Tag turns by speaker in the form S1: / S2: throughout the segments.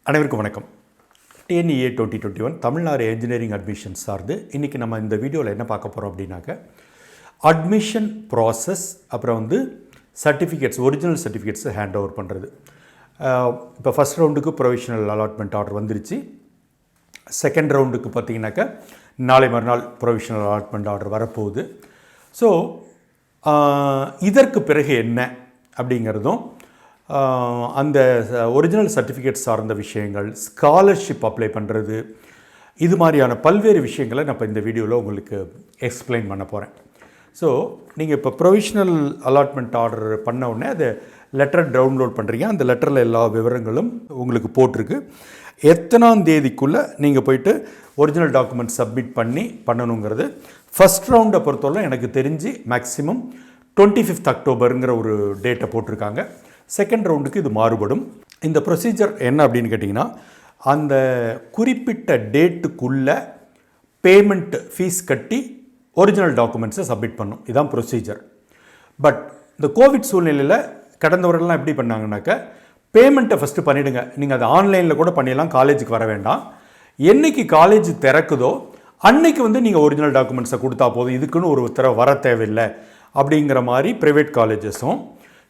S1: அனைவருக்கும் வணக்கம். TNEA 2021 Tamil Nadu engineering admission சார்ந்து இன்றைக்கி நம்ம இந்த வீடியோவில் என்ன பார்க்க போகிறோம் அப்படின்னாக்க அட்மிஷன் ப்ராசஸ், அப்புறம் சர்டிஃபிகேட்ஸ், ஒரிஜினல் சர்டிஃபிகேட்ஸை ஹேண்ட் ஓவர் பண்ணுறது. இப்போ ஃபஸ்ட் ரவுண்டுக்கு ப்ரொவிஷனல் அலாட்மெண்ட் ஆர்டர் வந்துருச்சு. செகண்ட் ரவுண்டுக்கு பார்த்திங்கனாக்கா நாளை மறுநாள் ப்ரொவிஷனல் அலாட்மெண்ட் ஆர்டர் வரப்போகுது. ஸோ இதற்கு பிறகு என்ன அப்படிங்கிறதும், அந்த ஒரிஜினல் சர்டிஃபிகேட் சார்ந்த விஷயங்கள், ஸ்காலர்ஷிப் அப்ளை பண்ணுறது, இது மாதிரியான பல்வேறு விஷயங்களை நான் இப்போ இந்த வீடியோவில் உங்களுக்கு எக்ஸ்பிளைன் பண்ண போகிறேன். ஸோ நீங்கள் இப்போ ப்ரொவிஷனல் அலாட்மெண்ட் ஆர்டர் பண்ண உடனே அதை லெட்டர் டவுன்லோட் பண்ணுறீங்க. அந்த லெட்டரில் எல்லா விவரங்களும் உங்களுக்கு போட்டிருக்கு. எத்தனாம் தேதிக்குள்ளே நீங்கள் போயிட்டு ஒரிஜினல் டாக்குமெண்ட் சப்மிட் பண்ணணுங்கிறது ஃபஸ்ட் ரவுண்டை பொறுத்தவரை எனக்கு தெரிஞ்சு மேக்ஸிமம் 25th அக்டோபருங்கிற ஒரு டேட்டை போட்டிருக்காங்க. செகண்ட் ரவுண்டுக்கு இது மாறுபடும். இந்த ப்ரொசீஜர் என்ன அப்படின்னு கேட்டிங்கன்னா, அந்த குறிப்பிட்ட டேட்டுக்குள்ளே பேமெண்ட் ஃபீஸ் கட்டி ஒரிஜினல் டாக்குமெண்ட்ஸை சப்மிட் பண்ணும். இதுதான் ப்ரொசீஜர். பட் இந்த கோவிட் சூழ்நிலையில் கடந்தவர்கள்லாம் எப்படி பண்ணாங்கன்னாக்கா, பேமெண்ட்டை ஃபஸ்ட்டு பண்ணிவிடுங்க. நீங்கள் அதை ஆன்லைனில் கூட பண்ணிடலாம், காலேஜுக்கு வர வேண்டாம். என்றைக்கு காலேஜ் திறக்குதோ அன்னைக்கு நீங்கள் ஒரிஜினல் டாக்குமெண்ட்ஸை கொடுத்தா போதும், இதுக்குன்னு ஒரு தடவை வர தேவையில்லை அப்படிங்கிற மாதிரி ப்ரைவேட் காலேஜஸும்,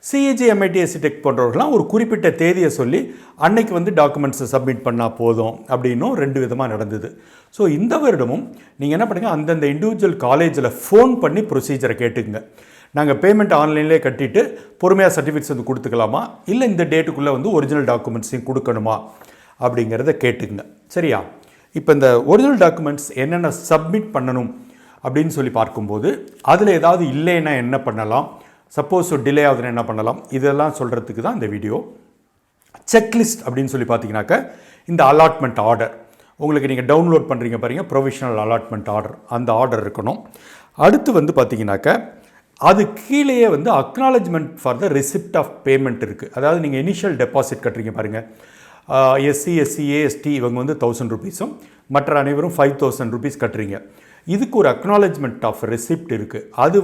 S1: சிஏஜி, எம்ஐடி, எஸ்சிடெக் போன்றவர்களாம் ஒரு குறிப்பிட்ட தேதியை சொல்லி அன்னைக்கு டாக்குமெண்ட்ஸை சப்மிட் பண்ணால் போதும் அப்படின்னும் ரெண்டு விதமாக நடந்தது. ஸோ இந்த வருடமும் நீங்கள் என்ன பண்ணுங்கள், அந்தந்த இண்டிவிஜுவல் காலேஜில் ஃபோன் பண்ணி ப்ரொசீஜரை கேட்டுக்குங்க. நாங்கள் பேமெண்ட் ஆன்லைன்லேயே கட்டிட்டு பொறுமையாக சர்டிஃபிகேட்ஸ் கொடுத்துக்கலாமா, இல்லை இந்த டேட்டுக்குள்ளே ஒரிஜினல் டாக்குமெண்ட்ஸையும் கொடுக்கணுமா அப்படிங்கிறத கேட்டுக்குங்க. சரியா? இப்போ இந்த ஒரிஜினல் டாக்குமெண்ட்ஸ் என்னென்ன சப்மிட் பண்ணணும் அப்படின்னு சொல்லி பார்க்கும்போது, அதில் ஏதாவது இல்லைன்னா என்ன பண்ணலாம், சப்போஸ் டிலே ஆகுதுன்னு என்ன பண்ணலாம், இதெல்லாம் சொல்கிறதுக்கு தான் இந்த வீடியோ. செக்லிஸ்ட் அப்படின்னு சொல்லி பார்த்தீங்கன்னாக்கா, இந்த அலாட்மெண்ட் ஆர்டர் உங்களுக்கு நீங்கள் டவுன்லோட் பண்ணுறீங்க பாருங்கள், ப்ரொவிஷனல் அலாட்மெண்ட் ஆர்டர், அந்த ஆர்டர் இருக்கணும். அடுத்து பார்த்தீங்கன்னாக்கா, அது கீழேயே acknowledgement for the receipt of payment இருக்குது. அதாவது நீங்கள் இனிஷியல் டெபாசிட் கட்டுறீங்க பாருங்கள், எஸ்சி, எஸ்சிஏ, எஸ்டி இவங்க 1000 ரூபீஸும் மற்ற அனைவரும் 5000 ரூபீஸ் கட்டுறீங்க. இதுக்கு ஒரு அக்னாலஜ்மெண்ட் ஆஃப் ரெசிப்ட் இருக்குது. அது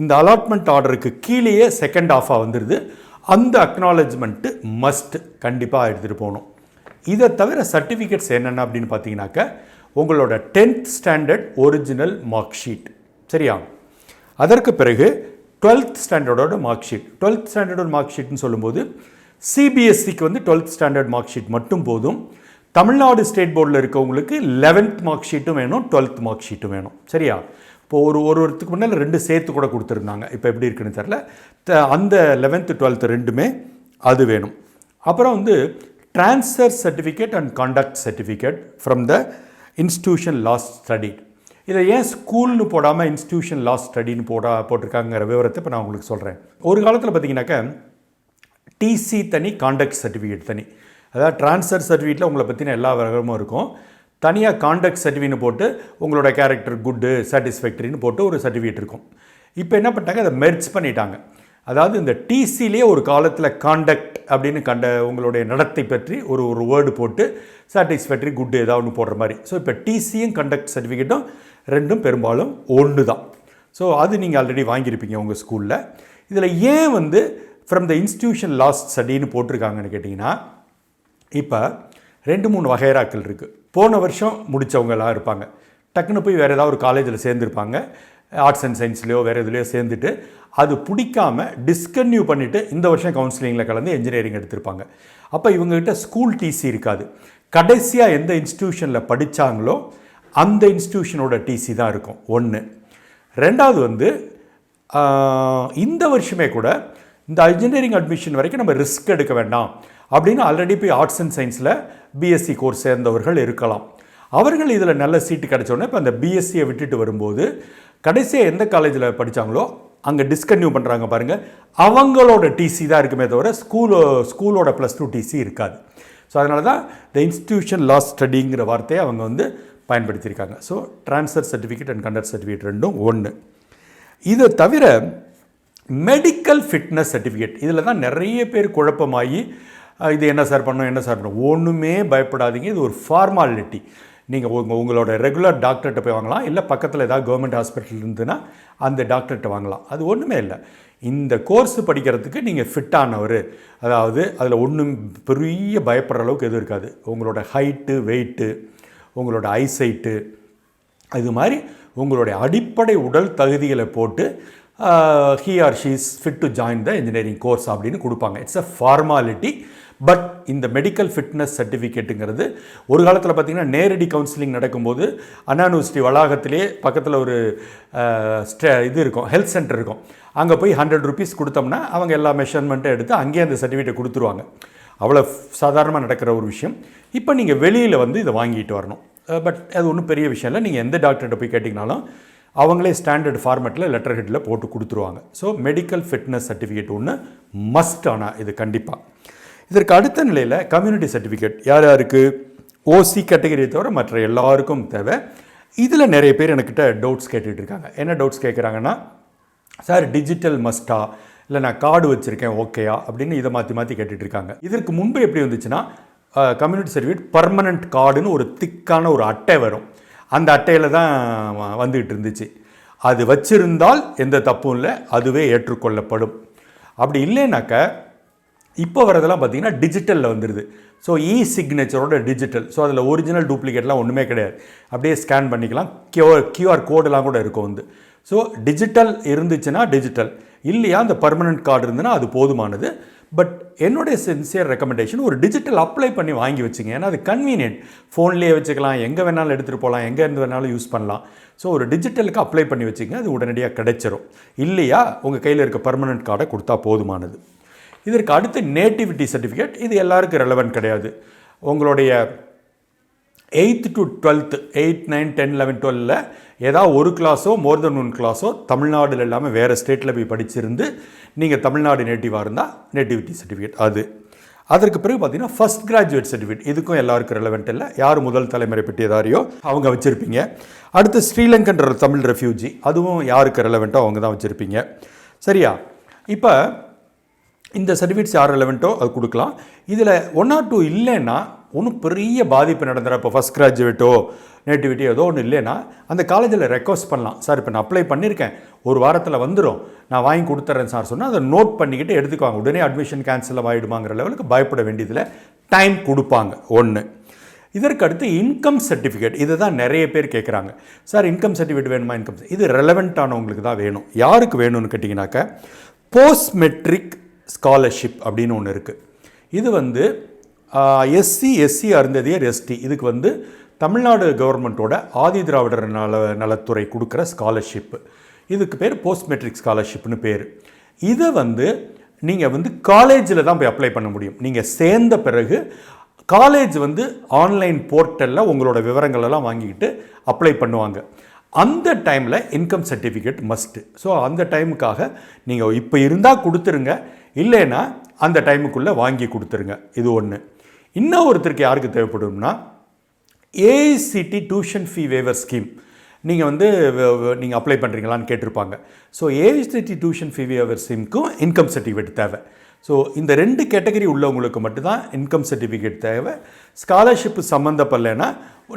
S1: இந்த அலாட்மெண்ட் ஆர்டருக்கு கீழேயே செகண்ட் ஆஃபாக வந்துடுது. அந்த அக்னாலஜ்மெண்ட்டு மஸ்ட் கண்டிப்பாக எடுத்துகிட்டு போகணும். இதை தவிர சர்டிஃபிகேட்ஸ் என்னென்ன அப்படின்னு பார்த்தீங்கன்னாக்கா, உங்களோட 10th standard original mark sheet. சரியா? அதற்கு பிறகு 12th ஸ்டாண்டர்டோட மார்க் ஷீட். 12th ஸ்டாண்டர்டோட மார்க் ஷீட்னு சொல்லும்போது சிபிஎஸ்சிக்கு 12th ஸ்டாண்டர்ட் மார்க் ஷீட் மட்டும் போதும். தமிழ்நாடு ஸ்டேட் போர்டில் இருக்கவங்களுக்கு 11th மார்க் ஷீட்டும் வேணும், 12th மார்க் ஷீட்டும் வேணும். சரியா? இப்போது ஒருவருக்கு முன்னால் 2 சேர்த்து கூட கொடுத்துருந்தாங்க, இப்போ எப்படி இருக்குன்னு தெரில. அந்த 11th 12th ரெண்டுமே அது வேணும். அப்புறம் transfer certificate and contact certificate from the institution last study. இதை ஏன் ஸ்கூல்னு போடாமல் இன்ஸ்டிடியூஷன் லாஸ்ட் ஸ்டடின்னு போட்டிருக்காங்கிற விவரத்தை இப்போ நான் உங்களுக்கு சொல்கிறேன். ஒரு காலத்தில் பார்த்தீங்கன்னாக்கா டிசி தனி, கான்டக்ட் சர்டிஃபிகேட் தனி. அதாவது ட்ரான்ஸ்ஃபர் சர்டிஃபிகேட்டில் உங்களை பற்றின எல்லா விவரமும் இருக்கும். தனியாக கான்டக்ட் சர்டிஃபிகேட்னு போட்டு உங்களோட கேரக்டர் குட்டு, சாட்டிஸ்ஃபேக்டரின்னு போட்டு ஒரு சர்டிஃபிகேட் இருக்கும். இப்போ என்ன பண்ணிட்டாங்க, அதை மெர்ஜ் பண்ணிட்டாங்க. அதாவது இந்த டிசிலே ஒரு காலத்தில் கான்டக்ட் அப்படின்னு உங்களுடைய நடத்தை பற்றி ஒரு வேர்டு போட்டு சாட்டிஸ்ஃபேக்டரி, குட்டு ஏதாவது ஒன்று போடுற மாதிரி. ஸோ இப்போ டிசியும் கண்டக்ட் சர்டிஃபிகேட்டும் ரெண்டும் பெரும்பாலும் ஒன்று தான். ஸோ அது நீங்கள் ஆல்ரெடி வாங்கியிருப்பீங்க உங்கள் ஸ்கூலில். இதில் ஏன் ஃப்ரம் த இன்ஸ்டிடியூஷன் லாஸ்ட் ஸ்டடின்னு போட்டிருக்காங்கன்னு கேட்டிங்கன்னா, இப்போ 2-3 வகைராக்கள் இருக்குது. போன வருஷம் முடித்தவங்களாம் இருப்பாங்க, டக்குன்னு போய் வேறு ஏதாவது ஒரு காலேஜில் சேர்ந்துருப்பாங்க, ஆர்ட்ஸ் அண்ட் சயின்ஸ்லையோ வேறு எதுலையோ சேர்ந்துட்டு அது பிடிக்காமல் டிஸ்கன்யூ பண்ணிவிட்டு இந்த வருஷம் கவுன்சிலிங்கில் கலந்து இன்ஜினியரிங் எடுத்திருப்பாங்க. அப்போ இவங்ககிட்ட ஸ்கூல் டிசி இருக்காது. கடைசியாக எந்த இன்ஸ்டிடியூஷனில் படித்தாங்களோ அந்த இன்ஸ்டிடியூஷனோட டிசி தான் இருக்கும். ஒன்று. ரெண்டாவது இந்த வருஷமே கூட இந்த இன்ஜினியரிங் அட்மிஷன் வரைக்கும் நம்ம ரிஸ்க் எடுக்க வேண்டாம் அப்படின்னு ஆல்ரெடி போய் ஆர்ட்ஸ் அண்ட் சயின்ஸில் பிஎஸ்சி கோர்ஸ் சேர்ந்தவர்கள் இருக்கலாம். அவர்கள் இதில் நல்ல சீட்டு கிடச்சோடனே இப்போ அந்த பிஎஸ்சியை விட்டுட்டு வரும்போது கடைசியாக எந்த காலேஜில் படித்தாங்களோ அங்கே டிஸ்கன்யூ பண்ணுறாங்க பாருங்கள், அவங்களோட டிசி தான் இருக்குமே தவிர ஸ்கூலோட +2 டிசி இருக்காது. ஸோ அதனால தான் த இன்ஸ்டிடியூஷன் லாஸ்ட் ஸ்டடிங்கிற வார்த்தையை அவங்க பயன்படுத்தியிருக்காங்க. So transfer certificate and conduct certificate ரெண்டும் ஒன்று. இதை தவிர மெடிக்கல் ஃபிட்னஸ் சர்டிஃபிகேட், இதில் தான் நிறைய பேர் குழப்பமாகி இது என்ன சார் பண்ணணும், ஒன்றுமே பயப்படாதீங்க. இது ஒரு ஃபார்மாலிட்டி. நீங்கள் உங்களோட ரெகுலர் டாக்டர்கிட்ட போய் வாங்கலாம், இல்லை பக்கத்தில் ஏதாவது கவர்மெண்ட் ஹாஸ்பிட்டல் இருந்துன்னா அந்த டாக்டர்கிட்ட வாங்கலாம். அது ஒன்றுமே இல்லை. இந்த கோர்ஸ் படிக்கிறதுக்கு நீங்கள் ஃபிட்டானவர், அதாவது அதில் ஒன்றும் பெரிய பயப்படுற அளவுக்கு எதுவும் இருக்காது. உங்களோட ஹைட்டு, வெயிட்டு, உங்களோட ஐசைட்டு, இது மாதிரி உங்களுடைய அடிப்படை உடல் தகுதிகளை போட்டு he or she is fit to join the engineering course அப்படின்னு கொடுப்பாங்க. It's a formality. பட் இந்த மெடிக்கல் ஃபிட்னஸ் சர்டிஃபிகேட்டுங்கிறது ஒரு காலத்தில் பார்த்திங்கன்னா நேரடி கவுன்சிலிங் நடக்கும்போது அண்ணா யூனிவர்சிட்டி வளாகத்திலே பக்கத்தில் ஒரு இது இருக்கும், ஹெல்த் சென்டர் இருக்கும். அங்கே போய் 100 rupees கொடுத்தோம்னா அவங்க எல்லா மெஷர்மெண்ட்டும் எடுத்து அங்கேயே அந்த சர்டிஃபிகேட்டை கொடுத்துருவாங்க. அவ்வளோ சாதாரணமாக நடக்கிற ஒரு விஷயம். இப்போ நீங்கள் வெளியில் வந்து இதை வாங்கிட்டு வரணும். பட் அது ஒன்றும் பெரிய விஷயம் இல்லை. நீங்கள் எந்த டாக்டர்கிட்ட போய் கேட்டிங்கனாலும் அவங்களே ஸ்டாண்டர்ட் ஃபார்மேட்டில் லெட்டர் ஹெட்டில் போட்டு கொடுத்துருவாங்க. ஸோ மெடிக்கல் ஃபிட்னஸ் சர்டிஃபிகேட் ஒன்று மஸ்ட். ஆனால் இது கண்டிப்பாக. இதற்கு அடுத்த நிலையில் கம்யூனிட்டி சர்டிஃபிகேட் யார் யாருக்கு, ஓசி கேட்டகரியை தவிர மற்ற எல்லாருக்கும் தேவை. இதில் நிறைய பேர் என்கிட்ட டவுட்ஸ் கேட்டுட்டு இருக்காங்க. என்ன டவுட்ஸ் கேட்குறாங்கன்னா, சார் டிஜிட்டல் மஸ்ட்டா, இல்லை நான் கார்டு வச்சுருக்கேன் ஓகேயா அப்படின்னு இதை மாற்றி மாற்றி கேட்டுட்ருக்காங்க. இதற்கு முன்பு எப்படி வந்துச்சுன்னா, கம்யூனிட்டி சர்டிஃபிகேட் பர்மனண்ட் கார்டுன்னு ஒரு திக்கான ஒரு அட்டை வரும். அந்த அட்டையில் தான் வந்துக்கிட்டு இருந்துச்சு. அது வச்சிருந்தால் எந்த தப்பும் இல்லை, அதுவே ஏற்றுக்கொள்ளப்படும். அப்படி இல்லைனாக்க இப்போ வரதெல்லாம் பார்த்திங்கன்னா டிஜிட்டலில் வந்துடுது. ஸோ சிக்னேச்சரோட டிஜிட்டல். ஸோ அதில் ஒரிஜினல் டூப்ளிகேட்லாம் ஒன்றுமே கிடையாது. அப்படியே ஸ்கேன் பண்ணிக்கலாம். கியூஆர் கோடெலாம் கூட இருக்கும் வந்து. ஸோ டிஜிட்டல் இருந்துச்சுன்னா டிஜிட்டல், இல்லையா அந்த பர்மனெண்ட் கார்டு இருந்துன்னா அது போதுமானது. பட் என்னுடைய சின்சியர் ரெக்கமெண்டேஷன் ஒரு டிஜிட்டல் அப்ளை பண்ணி வாங்கி வச்சுங்க. ஏன்னா அது கன்வீனியன்ட். ஃபோன்லேயே வச்சுக்கலாம், எங்கே வேணாலும் எடுத்துகிட்டு போகலாம், எங்கே இருந்து வேணாலும் யூஸ் பண்ணலாம். ஸோ ஒரு டிஜிட்டலுக்கு அப்ளை பண்ணி வச்சுங்க, அது உடனடியாக கிடைச்சிரும். இல்லையா உங்கள் கையில் இருக்க பர்மனெண்ட் கார்டை கொடுத்தா போதுமானது. இதற்கு அடுத்து நேட்டிவிட்டி சர்டிஃபிகேட். இது எல்லாருக்கும் ரெலவெண்ட் கிடையாது. உங்களுடைய 8th to 12th 8, 9, 10, 11, 12 ஏதாவது ஒரு கிளாஸோ மோர் தென் 1 கிளாஸோ தமிழ்நாடுல இல்லாமல் வேறு ஸ்டேட்டில் போய் படிச்சிருந்து நீங்கள் தமிழ்நாடு நேட்டிவாக இருந்தால் நேட்டிவிட்டி சர்டிஃபிகேட் அது. அதற்கு பிறகு பார்த்தீங்கன்னா ஃபஸ்ட் கிராஜுவேட் சர்டிஃபிகேட். இதுக்கும் எல்லாருக்கும் ரெலவெண்ட் இல்லை. யார் முதல் தலைமுறை பெற்றதாரியோ அவங்க வச்சுருப்பீங்க. அடுத்து ஸ்ரீலங்கன்ற தமிழ் ரெஃப்யூஜி, அதுவும் யாருக்கு ரெலவெண்ட்டோ அவங்க தான் வச்சுருப்பீங்க. சரியா? இப்போ இந்த சர்டிஃபிகேட்ஸ் யார் ரெலவெண்ட்டோ அது கொடுக்கலாம். இதில் 1 or 2 இல்லைன்னா ஒன்றும் பெரிய பாதிப்பு நடந்துடும். இப்போ ஃபஸ்ட் கிராஜுவேட்டோ நேட்டிவிட்டி ஏதோ ஒன்று இல்லைன்னா அந்த காலேஜில் ரெக்வஸ்ட் பண்ணலாம். சார் இப்போ நான் அப்ளை பண்ணியிருக்கேன், ஒரு வாரத்தில் வந்துடும், நான் வாங்கி கொடுத்துட்றேன் சார் சொன்னால் அதை நோட் பண்ணிக்கிட்டு எடுத்துக்குவாங்க. உடனே அட்மிஷன் கேன்சல் ஆகிடுமாங்கிற லெவலுக்கு பயப்பட வேண்டியதில் டைம் கொடுப்பாங்க. ஒன்று. இதற்கு அடுத்து இன்கம் சர்டிஃபிகேட். இதை தான் நிறைய பேர் கேட்குறாங்க. சார் இன்கம் சர்டிஃபிகேட் வேணுமா? இன்கம் இது ரெலவெண்ட்டானவங்களுக்கு தான் வேணும். யாருக்கு வேணும்னு கேட்டிங்கனாக்கா, போஸ்ட் மெட்ரிக் ஸ்காலர்ஷிப் அப்படின்னு ஒன்று இருக்குது. இது வந்து எஸ்சி அருந்ததியர் எஸ்டி, இதுக்கு வந்து தமிழ்நாடு கவர்மெண்ட்டோட ஆதி திராவிடர் நலத்துறை கொடுக்குற ஸ்காலர்ஷிப்பு. இதுக்கு பேர் போஸ்ட் மெட்ரிக் ஸ்காலர்ஷிப்னு பேர். இதை வந்து நீங்கள் வந்து காலேஜில் தான் போய் அப்ளை பண்ண முடியும். நீங்கள் சேர்ந்த பிறகு காலேஜ் வந்து ஆன்லைன் போர்ட்டலில் உங்களோட விவரங்களெல்லாம் வாங்கிக்கிட்டு அப்ளை பண்ணுவாங்க. அந்த டைமில் இன்கம் சர்டிஃபிகேட் மஸ்ட்டு. ஸோ அந்த டைமுக்காக நீங்கள் இப்போ இருந்தால் கொடுத்துருங்க, இல்லைன்னா அந்த டைமுக்குள்ளே வாங்கி கொடுத்துருங்க. இது ஒன்று. இன்னும் ஒருத்தருக்கு யாருக்கு தேவைப்படும்னா, AICTE tuition fee waiver scheme நீங்கள் வந்து நீங்கள் அப்ளை பண்ணுறீங்களான்னு கேட்டிருப்பாங்க. So AICTE tuition fee waiver ஸ்கீமுக்கும் இன்கம் சர்டிஃபிகேட் தேவை. ஸோ இந்த 2 கேட்டகரி உள்ளவங்களுக்கு மட்டும்தான் இன்கம் சர்டிஃபிகேட் தேவை. ஸ்காலர்ஷிப்பு சம்மந்தப்படலைன்னா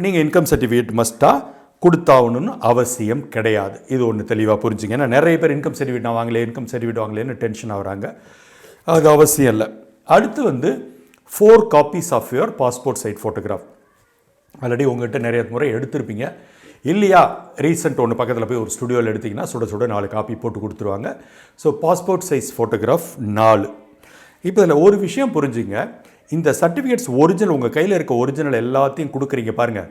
S1: நீங்கள் இன்கம் சர்டிஃபிகேட் மஸ்ட்டாக கொடுத்தாகணும்னு அவசியம் கிடையாது. இது ஒன்று தெளிவாக புரிஞ்சுங்க. ஏன்னா நிறைய பேர் இன்கம் சர்டிஃபிகேட் நான் வாங்கலே, இன்கம் சர்டிஃபிகேட் வாங்கலேன்னு டென்ஷன் ஆகுறாங்க. அது அவசியம் இல்லை. அடுத்து வந்து 4 copies of your passport size photograph. Already உங்கள்கிட்ட நிறைய முறை எடுத்திருப்பீங்க. இல்லையா ரீசெண்ட் ஒன்று பக்கத்தில் போய் ஒரு ஸ்டுடியோவில் எடுத்திங்கன்னா சுட 4 காப்பி போட்டு கொடுத்துருவாங்க. So passport size photograph 4. இப்போ இதில் ஒரு விஷயம் புரிஞ்சுங்க. இந்த சர்டிஃபிகேட்ஸ் ஒரிஜினல், உங்கள் கையில் இருக்க ஒரிஜினல் எல்லாத்தையும் கொடுக்குறீங்க பாருங்கள்.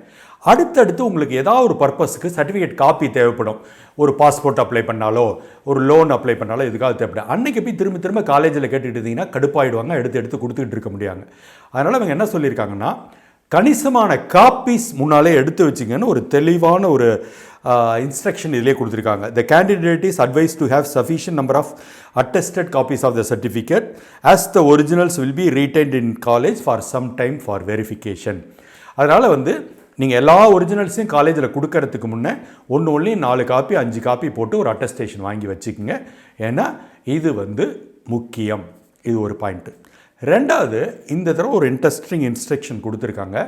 S1: அடுத்தடுத்து உங்களுக்கு ஏதாவது ஒரு பர்பஸுக்கு சர்டிஃபிகேட் காப்பி தேவைப்படும். ஒரு பாஸ்போர்ட் அப்ளை பண்ணாலோ, ஒரு லோன் அப்ளை பண்ணாலோ இதுக்காக தேவைப்படும். அன்றைக்கி போய் திரும்ப காலேஜில் கேட்டுட்டு இருந்தீங்கன்னா கடுப்பாயிடுவாங்க, எடுத்து கொடுத்துக்கிட்டு இருக்க முடியாங்க. அதனால் அவங்க என்ன சொல்லியிருக்காங்கன்னா, கணிசமான காப்பீஸ் முன்னாலே எடுத்து வச்சிங்கன்னு ஒரு தெளிவான ஒரு இன்ஸ்ட்ரக்ஷன் இதிலே கொடுத்துருக்காங்க. The candidate is advised to have sufficient number of attested copies of the certificate as the originals will be retained in college for some time for verification. அதனால் வந்து நீங்கள் எல்லா ஒரிஜினல்ஸையும் காலேஜில் கொடுக்கறதுக்கு முன்னே ஒன்று 4 காப்பி 5 காப்பி போட்டு ஒரு அட்டஸ்டேஷன் வாங்கி வச்சுக்கோங்க. ஏன்னா இது வந்து முக்கியம். இது ஒரு பாயிண்ட்டு. ரெண்டாவது, இந்த தடவை ஒரு இன்ட்ரெஸ்டிங் இன்ஸ்ட்ரக்ஷன் கொடுத்துருக்காங்க.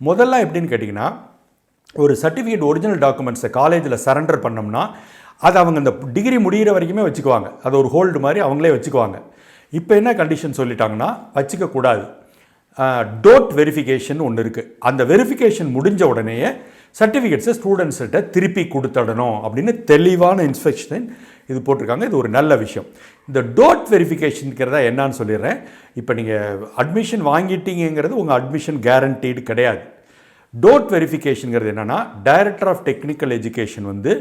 S1: முதல்ல எப்படின்னு கேட்டிங்கன்னா, ஒரு சர்டிஃபிகேட் ஒரிஜினல் டாக்குமெண்ட்ஸை காலேஜில் சரண்டர் பண்ணோம்னா அதை அவங்க அந்த டிகிரி முடிகிற வரைக்குமே வச்சுக்குவாங்க. அது ஒரு ஹோல்டு மாதிரி அவங்களே வச்சுக்குவாங்க. இப்போ என்ன கண்டிஷன் சொல்லிட்டாங்கன்னா, வச்சுக்கக்கூடாது. டோட் வெரிஃபிகேஷன் ஒன்று இருக்குது. அந்த வெரிஃபிகேஷன் முடிஞ்ச உடனேயே சர்டிஃபிகேட்ஸை ஸ்டூடெண்ட்ஸ்கிட்ட திருப்பி கொடுத்துடணும் அப்படின்னு தெளிவான இன்ஸ்ட்ரக்ஷன் இது போட்டிருக்காங்க. இது ஒரு நல்ல விஷயம். இந்த டோட் வெரிஃபிகேஷனுங்கிறதா என்னான்னு சொல்லிடுறேன். இப்போ நீங்கள் அட்மிஷன் வாங்கிட்டீங்கிறது உங்கள் அட்மிஷன் கேரண்டீடு கிடையாது. டோட் வெரிஃபிகேஷனுங்கிறது என்னென்னா, டைரக்டர் ஆஃப் டெக்னிக்கல் எஜுகேஷன் வந்து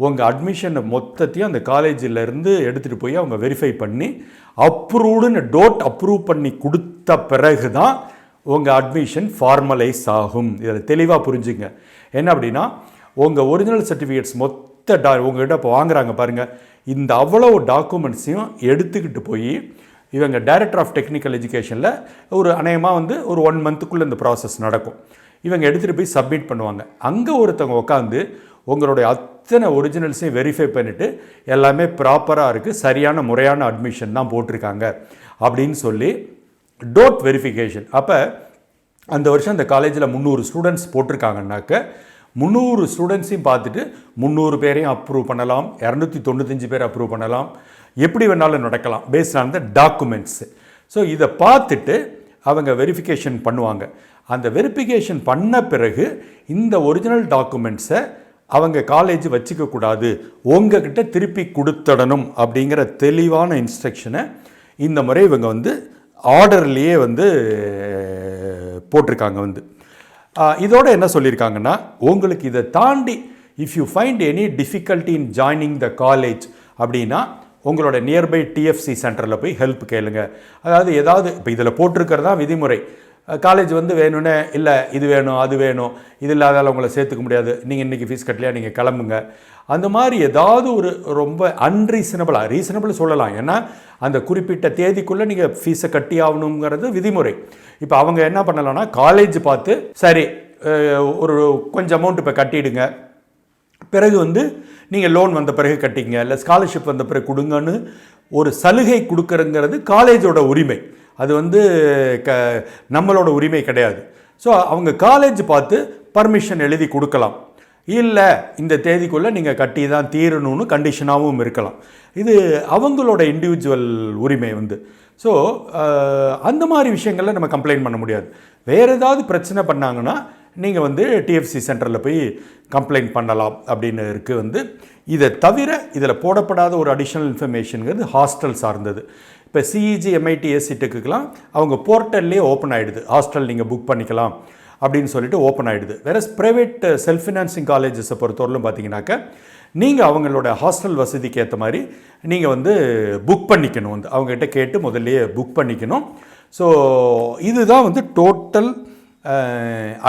S1: உங்கள் அட்மிஷனை மொத்தத்தையும் அந்த காலேஜிலேருந்து எடுத்துகிட்டு போய் அவங்க வெரிஃபை பண்ணி அப்ரூவ்டுன்னு டோட் அப்ரூவ் பண்ணி கொடுத்த பிறகு தான் உங்கள் அட்மிஷன் ஃபார்மலைஸ் ஆகும். இதில் தெளிவாக புரிஞ்சுங்க. என்ன அப்படின்னா, உங்கள் ஒரிஜினல் சர்டிஃபிகேட்ஸ் மொத்த உங்கள்கிட்ட இப்போ வாங்குறாங்க பாருங்கள், இந்த அவ்வளோ டாக்குமெண்ட்ஸையும் எடுத்துக்கிட்டு போய் இவங்க டைரக்டர் ஆஃப் டெக்னிக்கல் எஜுகேஷனில் ஒரு அநேகமாக வந்து ஒரு 1 மந்த்துக்குள்ளே இந்த ப்ராசஸ் நடக்கும். இவங்க எடுத்துகிட்டு போய் சப்மிட் பண்ணுவாங்க. அங்கே ஒருத்தவங்க உட்காந்து உங்களுடைய அத்தனை ஒரிஜினல்ஸையும் வெரிஃபை பண்ணிவிட்டு எல்லாமே ப்ராப்பராக இருக்குது, சரியான முறையான அட்மிஷன் தான் போட்டிருக்காங்க அப்படின்னு சொல்லி டோட் வெரிஃபிகேஷன். அப்போ அந்த வருஷம் அந்த காலேஜில் 300 ஸ்டூடெண்ட்ஸ் போட்டிருக்காங்கன்னாக்க 300 ஸ்டூடெண்ட்ஸையும் பார்த்துட்டு 300 பேரையும் அப்ரூவ் பண்ணலாம், 295 பேர் அப்ரூவ் பண்ணலாம், எப்படி வேணாலும் நடக்கலாம் based on the documents. So இதை பார்த்துட்டு அவங்க வெரிஃபிகேஷன் பண்ணுவாங்க. அந்த வெரிஃபிகேஷன் பண்ண பிறகு இந்த ஒரிஜினல் டாக்குமெண்ட்ஸை அவங்க காலேஜ் வச்சுக்கக்கூடாது, உங்ககிட்ட திருப்பி கொடுத்துடணும் அப்படிங்கிற தெளிவான இன்ஸ்ட்ரக்ஷனை இந்த முறை இவங்க வந்து ஆர்டர்லேயே வந்து போட்டிருக்காங்க. வந்து இதோட என்ன சொல்லியிருக்காங்கன்னா, உங்களுக்கு இதை தாண்டி if you find any difficulty in joining the college அப்படின்னா உங்களோட நியர்பை டிஎஃப்சி சென்டரில் போய் ஹெல்ப் கேளுங்க. அதாவது ஏதாவது இப்போ இதில் போட்டிருக்கிறதா விதிமுறை. காலேஜ் வந்து வேணும்னு இல்லை, இது வேணும் அது வேணும், இது இல்லாதால உங்களை சேர்த்துக்க முடியாது, நீங்கள் இன்றைக்கி ஃபீஸ் கட்டலையா நீங்கள் கிளம்புங்க, அந்த மாதிரி ஏதாவது ஒரு ரொம்ப அன்ரீசனபிளாக, ரீசனபிள் சொல்லலாம், ஏன்னா அந்த குறிப்பிட்ட தேதிக்குள்ளே நீங்கள் ஃபீஸை கட்டி ஆகணுங்கிறது விதிமுறை. இப்போ அவங்க என்ன பண்ணலாம்னா, காலேஜ் பார்த்து சரி ஒரு கொஞ்சம் அமௌண்ட் இப்போ கட்டிடுங்க, பிறகு வந்து நீங்கள் லோன் வந்த பிறகு கட்டிங்க, இல்லை ஸ்காலர்ஷிப் வந்த பிறகு கொடுங்கன்னு ஒரு சலுகை கொடுக்குறங்கிறது காலேஜோட உரிமை. அது வந்து நம்மளோட உரிமை கிடையாது. ஸோ அவங்க காலேஜ் பார்த்து பர்மிஷன் எழுதி கொடுக்கலாம், இல்லை இந்த தேதிக்குள்ளே நீங்கள் கட்டி தான் தீரணும்னு கண்டிஷனாகவும் இருக்கலாம். இது அவங்களோட இண்டிவிஜுவல் உரிமை வந்து. ஸோ அந்த மாதிரி விஷயங்களில் நம்ம கம்ப்ளைண்ட் பண்ண முடியாது. வேறு ஏதாவது பிரச்சனை பண்ணாங்கன்னா நீங்கள் வந்து டிஎஃப்சி சென்டரில் போய் கம்ப்ளைண்ட் பண்ணலாம் அப்படின்னு இருக்குது. வந்து இதை தவிர இதில் போடப்படாத ஒரு அடிஷ்னல் இன்ஃபர்மேஷனுங்கிறது ஹாஸ்டல் சார்ந்தது. இப்போ சிஇஜி எம்ஐடி ஏசிடெக்குக்கெலாம் அவங்க போர்ட்டல்லே ஓப்பன் ஆகிடுது, ஹாஸ்டல் நீங்கள் புக் பண்ணிக்கலாம் அப்படின்னு சொல்லிட்டு ஓப்பன் ஆகிடுது. வேறு ப்ரைவேட் செல்ஃப் ஃபினான்சிங் காலேஜஸை பொறுத்தவரையிலும் பார்த்தீங்கன்னாக்கா நீங்கள் அவங்களோட ஹாஸ்டல் வசதிக்கு ஏற்ற மாதிரி நீங்கள் வந்து புக் பண்ணிக்கணும், வந்து அவங்ககிட்ட கேட்டு முதல்லையே புக் பண்ணிக்கணும். ஸோ இதுதான் வந்து டோட்டல்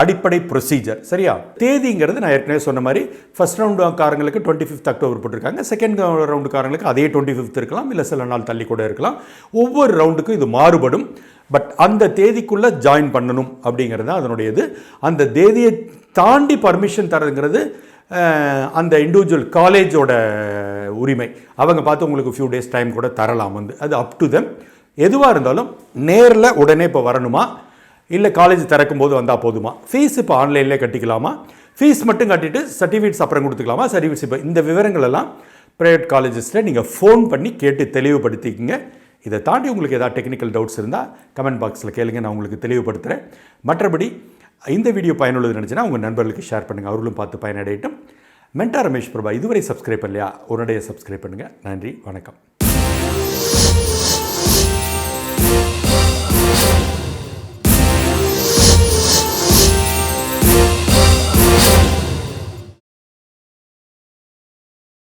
S1: அடிப்படை ப்ரொசீஜர். சரியா? தேதிங்கிறது நான் ஏற்கனவே சொன்ன மாதிரி ஃபர்ஸ்ட் ரவுண்டுக்காரங்களுக்கு 25 அக்டோபர் போட்டிருக்காங்க, செகண்ட் ரவுண்டுக்காரங்களுக்கு அதே 25 இருக்கலாம், இல்லை சில நாள் தள்ளி கூட இருக்கலாம். ஒவ்வொரு ரவுண்டுக்கும் இது மாறுபடும். பட் அந்த தேதிக்குள்ளே ஜாயின் பண்ணணும் அப்படிங்கிறது தான் அதனுடையது. அந்த தேதியை தாண்டி பர்மிஷன் தரதுங்கிறது அந்த இண்டிவிஜுவல் காலேஜோட உரிமை. அவங்க பார்த்து உங்களுக்கு ஃபியூ டேஸ் டைம் கூட தரலாம், வந்து அது அப் டு தெம். எதுவாக இருந்தாலும் நேரில் உடனே இப்போ வரணுமா, இல்லை காலேஜ் திறக்கும் போது வந்தால் போதுமா, ஃபீஸ் இப்போ ஆன்லைன்லேயே கட்டிக்கலாமா, ஃபீஸ் மட்டும் கட்டிட்டு சர்டிஃபிகேட்ஸ் அப்புறம் கொடுத்துக்கலாமா, சர்டிஃபிகேட்ஸ் இப்போ இந்த விவரங்கள் எல்லாம் ப்ரைவேட் காலேஜஸில் நீங்கள் ஃபோன் பண்ணி கேட்டு தெளிவுபடுத்திக்கங்க. இதை தாண்டி உங்களுக்கு ஏதாவது டெக்னிக்கல் டவுட்ஸ் இருந்தால் கமெண்ட் பாக்ஸில் கேளுங்க, நான் உங்களுக்கு தெளிவுபடுத்துகிறேன். மற்றபடி இந்த வீடியோ பயனுள்ளது நினச்சின்னா உங்கள் நண்பர்களுக்கு ஷேர் பண்ணுங்கள், அவர்களும் பார்த்து பயனடையட்டும். மென்டார் ரமேஷ் பிரபா இதுவரை சப்ஸ்கிரைப் பண்ணலையா, உடனடியாக சப்ஸ்கிரைப் பண்ணுங்கள். நன்றி, வணக்கம்.